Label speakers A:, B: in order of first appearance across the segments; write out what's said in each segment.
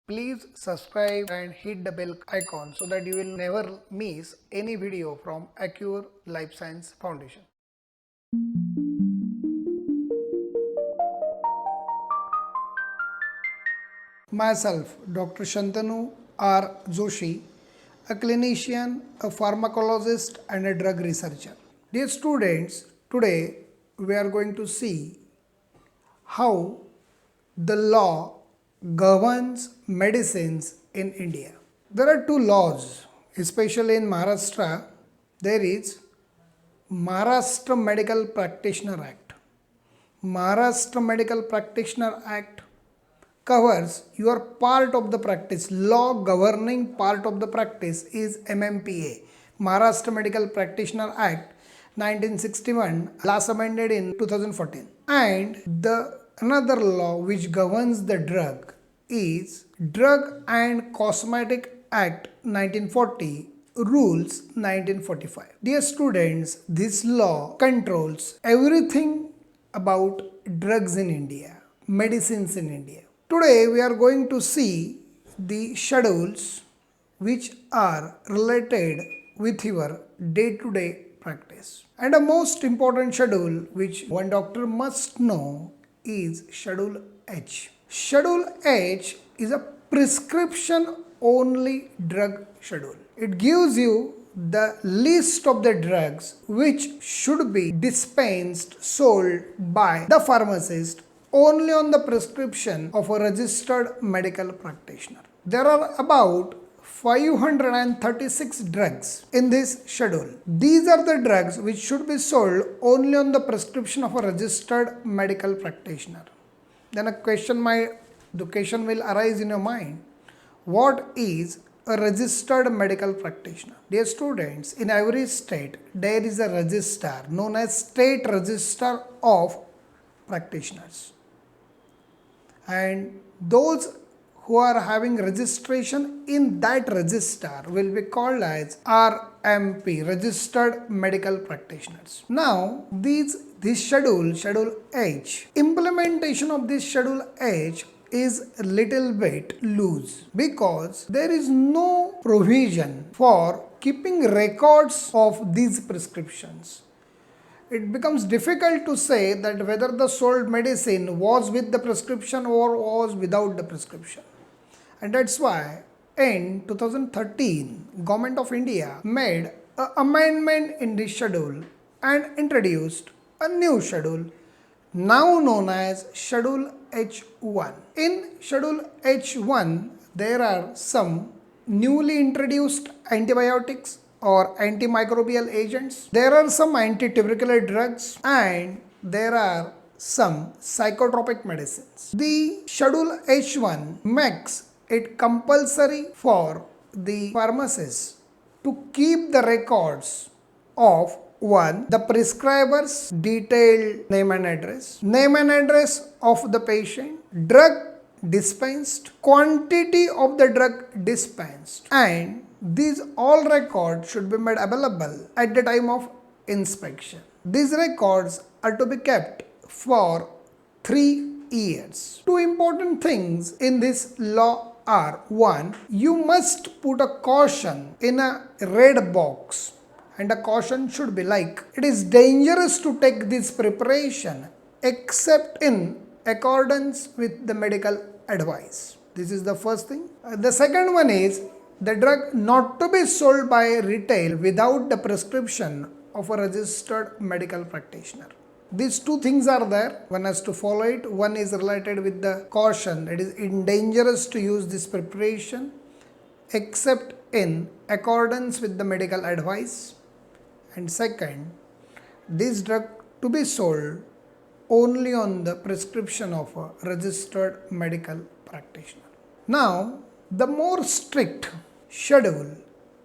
A: Please subscribe and hit the bell icon so that you will never miss any video from Acuere Life Science Foundation. Myself, Dr. Shantanu R. Joshi, a clinician, a pharmacologist, and a drug researcher. Dear students, today we are going to see how the law governs medicines in India. There are two laws, especially in Maharashtra. There is Maharashtra Medical Practitioner Act. Maharashtra Medical Practitioner Act covers your part of the practice. Law governing part of the practice is MMPA, Maharashtra Medical Practitioner Act 1961, last amended in 2014. And the another law which governs the drug is Drug and Cosmetic Act 1940, Rules 1945. Dear students, this law controls everything about drugs in India, medicines in India. Today we are going to see the schedules which are related with your day-to-day practice. And the most important schedule which one doctor must know is Schedule H. Schedule H is a prescription only drug schedule. It gives you the list of the drugs which should be dispensed, sold by the pharmacist only on the prescription of a registered medical practitioner. There are about 536 drugs in this schedule. These are the drugs which should be sold only on the prescription of a registered medical practitioner. Then a question will arise in your mind. What is a registered medical practitioner? Dear students, in every state there is a registrar known as State Register of Practitioners. And those who are having registration in that register will be called as RMP, Registered Medical Practitioners. Now, this Schedule H, implementation of this Schedule H is a little bit loose because there is no provision for keeping records of these prescriptions. It becomes difficult to say that whether the sold medicine was with the prescription or was without the prescription. And that's why in 2013, Government of India made an amendment in this schedule and introduced a new schedule now known as Schedule H1. In Schedule H1, there are some newly introduced antibiotics or antimicrobial agents. There are some antitubercular drugs and there are some psychotropic medicines. The Schedule H1 makes it compulsory for the pharmacist to keep the records of one, the prescriber's detailed name and address of the patient, drug dispensed, quantity of the drug dispensed, and these all records should be made available at the time of inspection. These records are to be kept for 3 years. Two important things in this law are: one, you must put a caution in a red box, and a caution should be like, it is dangerous to take this preparation except in accordance with the medical advice. This is the first thing. The second one is the drug not to be sold by retail without the prescription of a registered medical practitioner. These two things are there. One has to follow it. One is related with the caution. It is dangerous to use this preparation except in accordance with the medical advice. And second, this drug to be sold only on the prescription of a registered medical practitioner. Now, the more strict schedule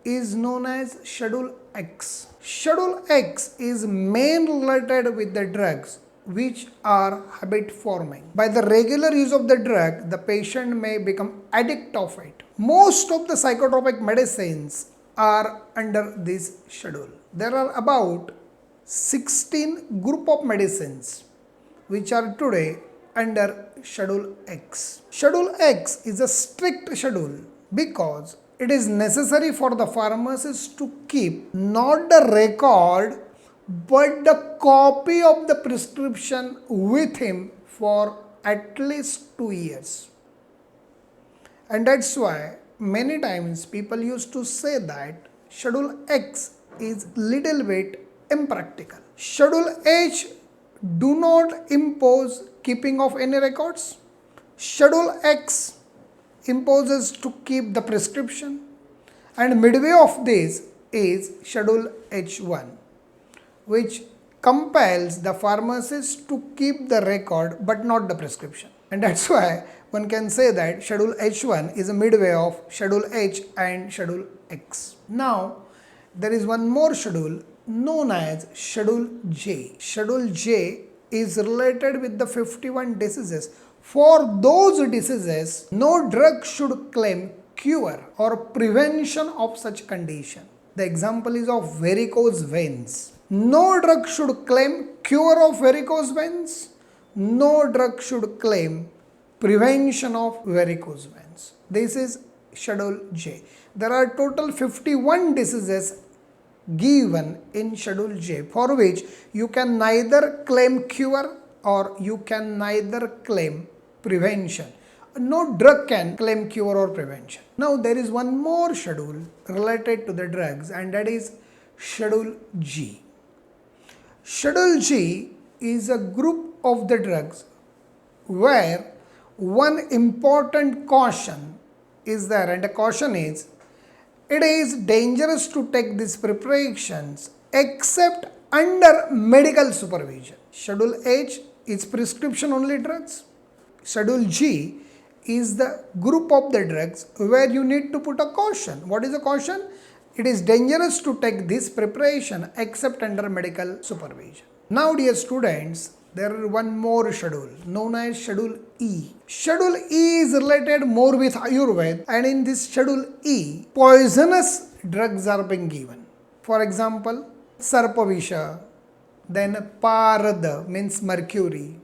A: is known as Schedule X. Schedule X is main related with the drugs which are habit forming. By the regular use of the drug, the patient may become addict of it. Most of the psychotropic medicines are under this schedule. There are about 16 group of medicines which are today under Schedule X. Schedule X is a strict schedule because it is necessary for the pharmacist to keep not the record but the copy of the prescription with him for at least 2 years. And that's why many times people used to say that Schedule X is little bit impractical. Schedule H do not impose keeping of any records. Schedule X imposes to keep the prescription, and midway of this is Schedule H1, which compels the pharmacist to keep the record but not the prescription. And that's why one can say that Schedule H1 is a midway of Schedule H and Schedule X. Now, there is one more schedule known as Schedule J. Schedule J is related with the 51 diseases. For those diseases, no drug should claim cure or prevention of such condition. The example is of varicose veins. No drug should claim cure of varicose veins. No drug should claim prevention of varicose veins. This is Schedule J. There are total 51 diseases given in Schedule J for which you can neither claim cure or you can neither claim prevention. No drug can claim cure or prevention. Now there is one more schedule related to the drugs, and that is Schedule G. Schedule G is a group of the drugs where one important caution is there, and the caution is it is dangerous to take these preparations except under medical supervision. Schedule H is prescription only drugs. Schedule G is the group of the drugs where you need to put a caution. What is a caution? It is dangerous to take this preparation except under medical supervision. Now, dear students, there is one more schedule known as Schedule E. Schedule E is related more with Ayurveda, and in this Schedule E, poisonous drugs are being given. For example, Sarpavisha, then Parada means mercury,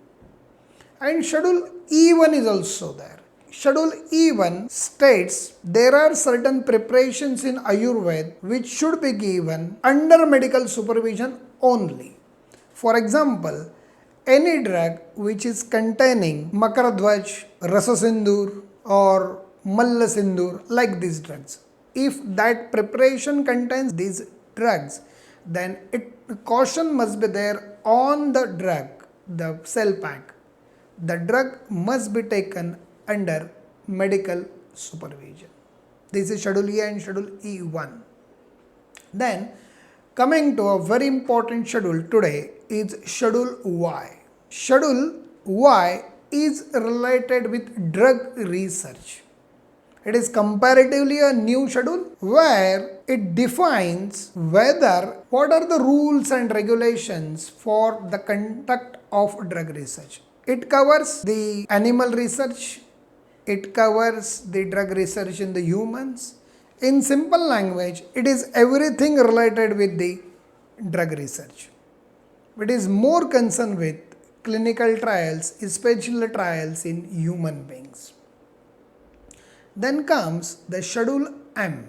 A: and Schedule E1 is also there. Schedule E1 states there are certain preparations in Ayurveda which should be given under medical supervision only. For example, any drug which is containing Makaradhwaj, Rasasindur or Mallasindur, like these drugs. If that preparation contains these drugs, then caution must be there on the drug, the cell pack. The drug must be taken under medical supervision. This is Schedule E and Schedule E1. Then, coming to a very important schedule today is Schedule Y. Schedule Y is related with drug research. It is comparatively a new schedule where it defines what are the rules and regulations for the conduct of drug research. It covers the animal research, it covers the drug research in the humans. In simple language, it is everything related with the drug research. It is more concerned with clinical trials, especially trials in human beings. Then comes the Schedule M.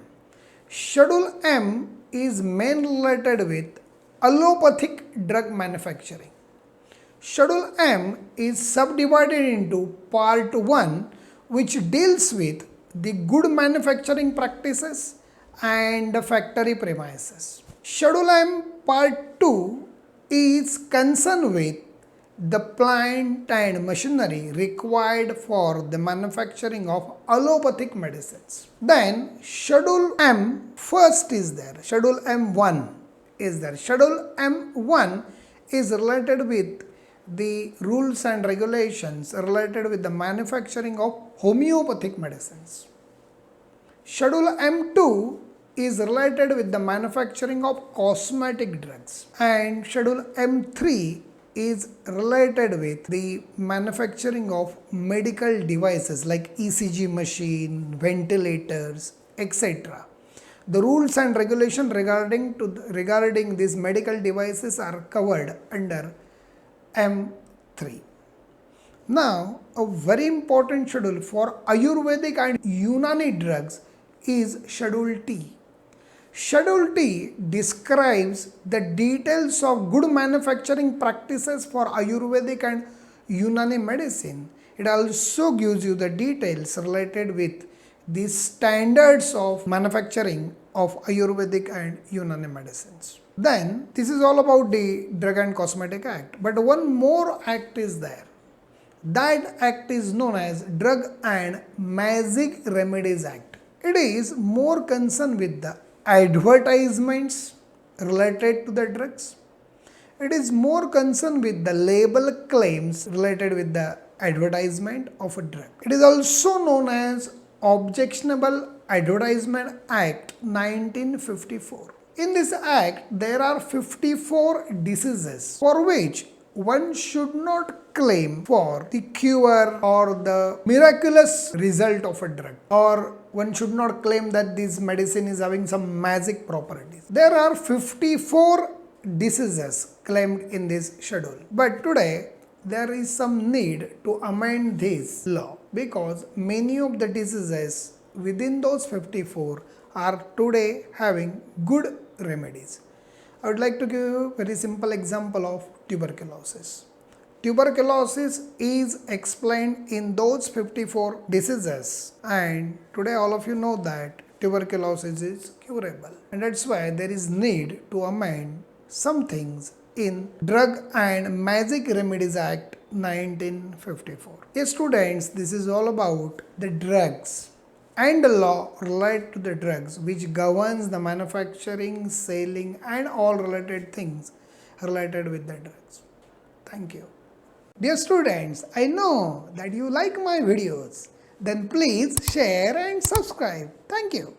A: Schedule M is mainly related with allopathic drug manufacturing. Schedule M is subdivided into Part 1, which deals with the good manufacturing practices and the factory premises. Schedule M Part 2 is concerned with the plant and machinery required for the manufacturing of allopathic medicines. Then Schedule M first is there. Schedule M1 is there. Schedule M1 is related with the rules and regulations related with the manufacturing of homeopathic medicines. Schedule M2 is related with the manufacturing of cosmetic drugs, and Schedule M3 is related with the manufacturing of medical devices like ECG machine, ventilators, etc. The rules and regulations regarding these medical devices are covered under M3. Now, a very important schedule for Ayurvedic and Unani drugs is Schedule T. Schedule T describes the details of good manufacturing practices for Ayurvedic and Unani medicine. It also gives you the details related with the standards of manufacturing of Ayurvedic and Unani medicines. Then, this is all about the Drug and Cosmetic Act. But one more act is there. That act is known as Drug and Magic Remedies Act. It is more concerned with the advertisements related to the drugs. It is more concerned with the label claims related with the advertisement of a drug. It is also known as Objectionable Advertisement Act 1954. In this act, there are 54 diseases for which one should not claim for the cure or the miraculous result of a drug, or one should not claim that this medicine is having some magic properties. There are 54 diseases claimed in this schedule. But today, there is some need to amend this law because many of the diseases within those 54 are today having good remedies. I would like to give you a very simple example of tuberculosis. Tuberculosis is explained in those 54 diseases, and today all of you know that tuberculosis is curable, and that's why there is need to amend some things in Drug and Magic Remedies Act 1954. Yes, students, this is all about the drugs and the law related to the drugs which governs the manufacturing, selling and all related things related with the drugs. Thank you. Dear students, I know that you like my videos. Then please share and subscribe. Thank you.